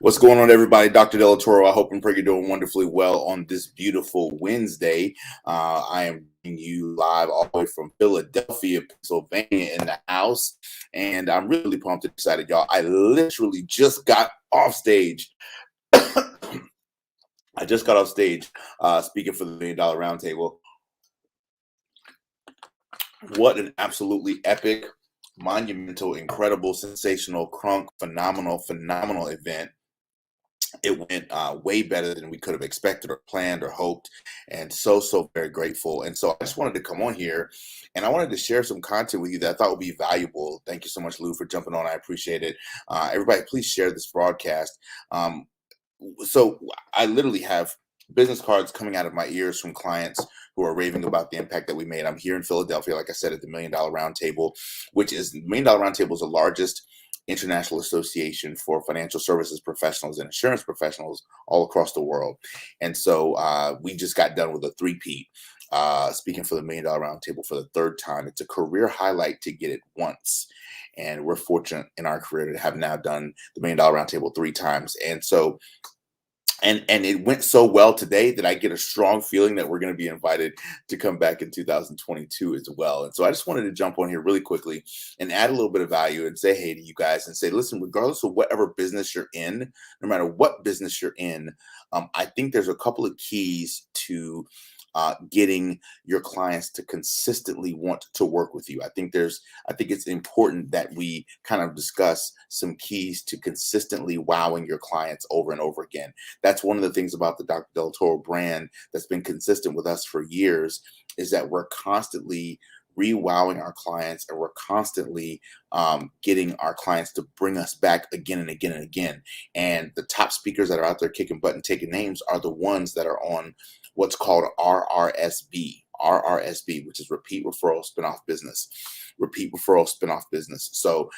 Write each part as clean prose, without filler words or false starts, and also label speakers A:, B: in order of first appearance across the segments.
A: What's going on, everybody? Dr. Del Toro. I hope and pray you're doing wonderfully well on this beautiful Wednesday. I am bringing you live all the way from Philadelphia, Pennsylvania, in the house, and I'm really pumped and excited, y'all. I literally just got off stage. I just got off stage speaking for the $1 Million Roundtable. What an absolutely epic, monumental, incredible, sensational, crunk, phenomenal event. It went way better than we could have expected or planned or hoped, and so very grateful. And so I just wanted to come on here and I wanted to share some content with you that I thought would be valuable. Thank you so much, Lou, for jumping on. I appreciate it. Everybody, please share this broadcast. So I literally have business cards coming out of my ears from clients who are raving about the impact that we made. I'm here in Philadelphia, like I said, at the $1 Million Roundtable, which is the $1 Million Roundtable is the largest international association for financial services professionals and insurance professionals all across the world. And so we just got done with a three-peat, speaking for the $1 Million Roundtable for the third time. It's a career highlight to get it once. And we're fortunate in our career to have now done the $1 Million Roundtable 3 times. And so and it went so well today that I get a strong feeling that we're going to be invited to come back in 2022 as well. And so I just wanted to jump on here really quickly and add a little bit of value and say hey to you guys and say, listen, regardless of whatever business you're in, no matter what business you're in, I think there's a couple of keys to getting your clients to consistently want to work with you. I think it's important that we kind of discuss some keys to consistently wowing your clients over and over again. That's one of the things about the Dr. Del Toro brand that's been consistent with us for years, is that we're constantly re-wowing our clients, and we're constantly getting our clients to bring us back again and again and again. And the top speakers that are out there kicking butt and taking names are the ones that are on what's called RRSB, which is Repeat Referral Spinoff Business. Repeat Referral Spinoff Business. So,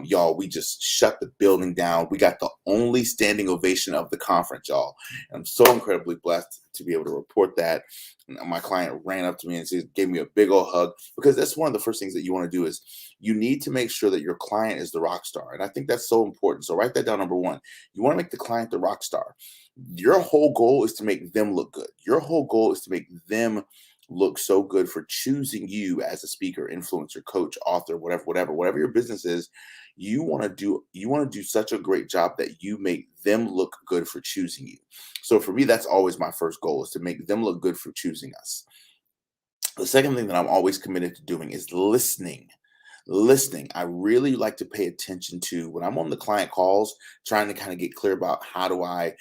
A: y'all, we just shut the building down. We got the only standing ovation of the conference, y'all. And I'm so incredibly blessed to be able to report that. And my client ran up to me and gave me a big old hug, because that's one of the first things that you want to do is you need to make sure that your client is the rock star. And I think that's so important. So write that down. Number one, you want to make the client the rock star. Your whole goal is to make them look good. Your whole goal is to make them look so good for choosing you as a speaker, influencer, coach, author, whatever your business is. You want to do such a great job that you make them look good for choosing you. So for me, that's always my first goal, is to make them look good for choosing us. The second thing that I'm always committed to doing is listening. I really like to pay attention to, when I'm on the client calls, trying to kind of get clear about how do I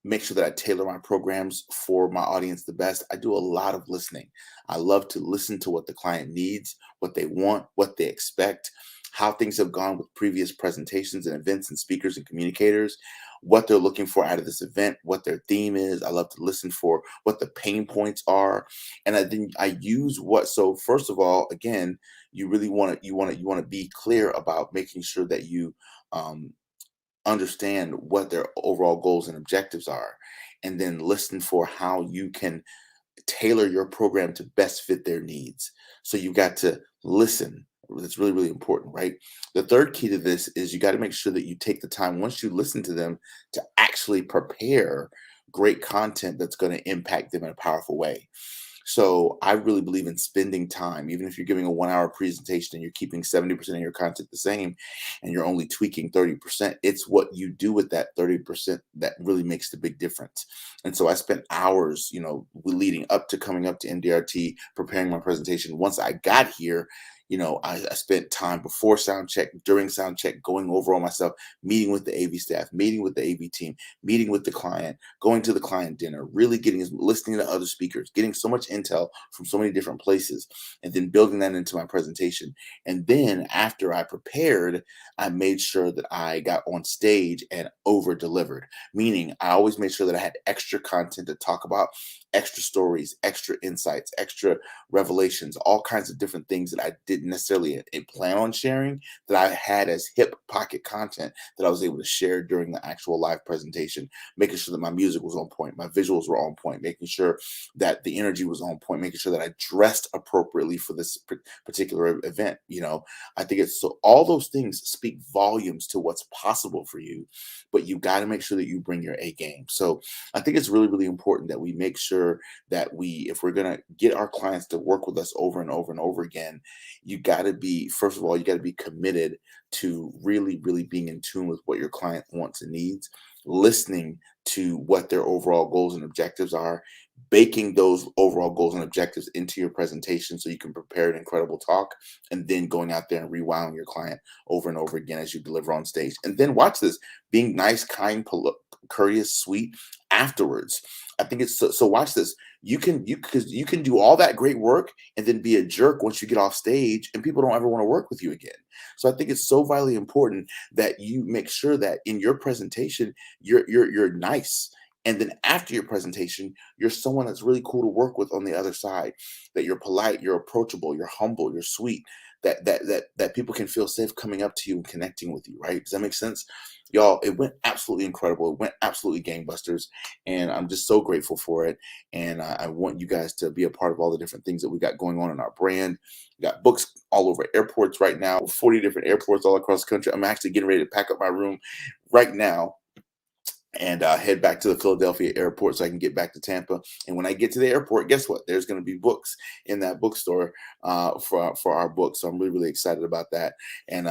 A: make sure that I tailor my programs for my audience the best. I do a lot of listening. I love to listen to what the client needs, what they want, what they expect, how things have gone with previous presentations and events and speakers and communicators, what they're looking for out of this event, what their theme is. I love to listen for what the pain points are. And I use so first of all, again, you really want to be clear about making sure that you understand what their overall goals and objectives are, and then listen for how you can tailor your program to best fit their needs. So you've got to listen. That's really, really important, right? The third key to this is you got to make sure that you take the time, once you listen to them, to actually prepare great content that's going to impact them in a powerful way. So I really believe in spending time. Even if you're giving a 1-hour presentation and you're keeping 70% of your content the same and you're only tweaking 30%, it's what you do with that 30% that really makes the big difference. And so I spent hours, leading up to coming up to NDRT, preparing my presentation. Once I got here, I spent time before sound check, during sound check, going over all my stuff, meeting with the AV staff, meeting with the AV team, meeting with the client, going to the client dinner, really listening to other speakers, getting so much intel from so many different places, and then building that into my presentation. And then after I prepared, I made sure that I got on stage and over delivered, meaning I always made sure that I had extra content to talk about extra stories, extra insights, extra revelations, all kinds of different things that I didn't necessarily plan on sharing, that I had as hip pocket content that I was able to share during the actual live presentation, making sure that my music was on point, my visuals were on point, making sure that the energy was on point, making sure that I dressed appropriately for this particular event. I think it's so all those things speak volumes to what's possible for you, but you got to make sure that you bring your A game. So I think it's really, really important that we make sure that if we're going to get our clients to work with us over and over and over again, you got to be, first of all, you got to be committed to really, really being in tune with what your client wants and needs, listening to what their overall goals and objectives are, baking those overall goals and objectives into your presentation so you can prepare an incredible talk, and then going out there and rewilding your client over and over again as you deliver on stage. And then watch this, being nice, kind, courteous, sweet afterwards. I think it's so watch this. You can do all that great work and then be a jerk once you get off stage, and people don't ever want to work with you again. So I think it's so vitally important that you make sure that in your presentation you're nice, and then after your presentation you're someone that's really cool to work with on the other side, that you're polite, you're approachable, you're humble, you're sweet, that people can feel safe coming up to you and connecting with you, right? Does that make sense? Y'all, it went absolutely incredible. It went absolutely gangbusters, and I'm just so grateful for it. And I want you guys to be a part of all the different things that we got going on in our brand. We got books all over airports right now, 40 different airports all across the country. I'm actually getting ready to pack up my room right now and head back to the Philadelphia airport so I can get back to Tampa. And when I get to the airport, guess what? There's going to be books in that bookstore for our books. So I'm really, really excited about that. And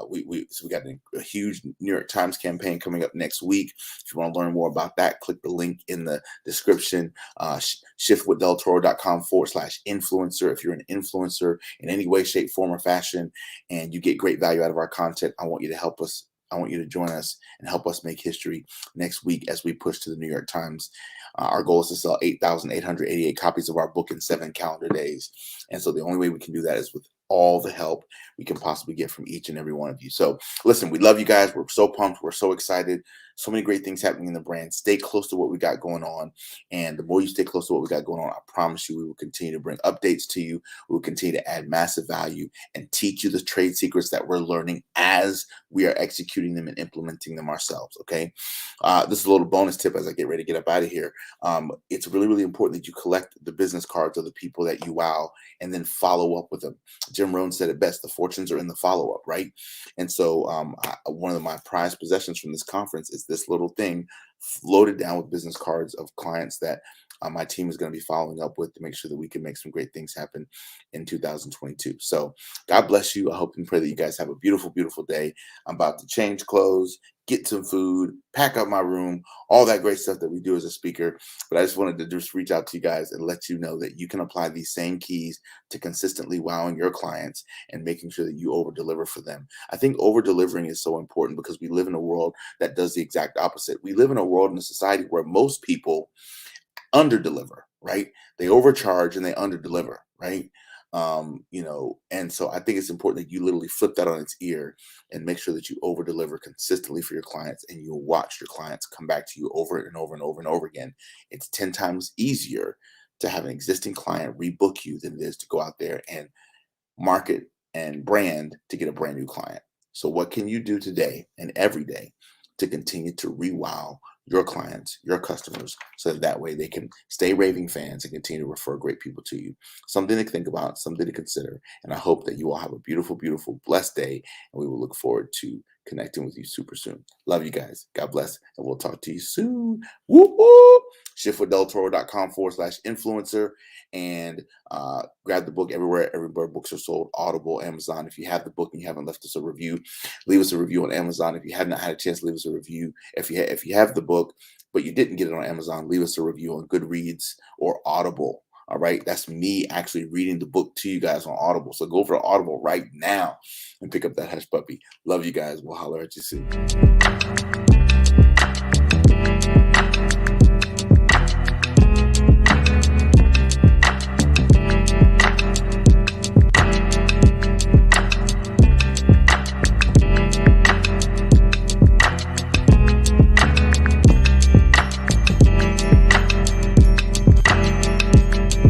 A: we got a huge New York Times campaign coming up next week. If you want to learn more about that, click the link in the description, shiftwithdeltoro.com/influencer. If you're an influencer in any way, shape, form, or fashion, and you get great value out of our content, I want you to help us. I want you to join us and help us make history next week as we push to the New York Times. Our goal is to sell 8,888 copies of our book in 7 calendar days. And so the only way we can do that is with all the help we can possibly get from each and every one of you. So listen, we love you guys. We're so pumped. We're so excited. So many great things happening in the brand. Stay close to what we got going on. And the more you stay close to what we got going on, I promise you, we will continue to bring updates to you. We will continue to add massive value and teach you the trade secrets that we're learning as we are executing them and implementing them ourselves. Okay. This is a little bonus tip as I get ready to get up out of here. It's really, really important that you collect the business cards of the people that you wow and then follow up with them. Jim Rohn said it best: the fortunes are in the follow-up, right? And so one of my prized possessions from this conference is this little thing loaded down with business cards of clients that my team is going to be following up with to make sure that we can make some great things happen in 2022. So God bless you. I hope and pray that you guys have a beautiful, beautiful day. I'm about to change clothes, get some food, pack up my room, all that great stuff that we do as a speaker. But I just wanted to just reach out to you guys and let you know that you can apply these same keys to consistently wowing your clients and making sure that you over deliver for them. I think over delivering is so important because we live in a world that does the exact opposite. We live in a world, in a society where most people under deliver, right? They overcharge and they under deliver, right? And so I think it's important that you literally flip that on its ear and make sure that you over deliver consistently for your clients, and you'll watch your clients come back to you over and over and over and over again. It's 10 times easier to have an existing client rebook you than it is to go out there and market and brand to get a brand new client. So what can you do today and every day to continue to rewow your clients, your customers, so that way they can stay raving fans and continue to refer great people to you? Something to think about, something to consider. And I hope that you all have a beautiful, beautiful, blessed day. And we will look forward to connecting with you super soon. Love you guys. God bless. And we'll talk to you soon. Whoop, whoop. shiftwithdeltoro.com/influencer, and grab the book everywhere books are sold: Audible, Amazon. If you have the book and you haven't left us a review, leave us a review on Amazon. If you have not had a chance, leave us a review. If you have the book but you didn't get it on Amazon, leave us a review on Goodreads or Audible. All right, that's me actually reading the book to you guys on Audible. So go for Audible right now and pick up that Hush Puppy. Love you guys. We'll holler at you soon.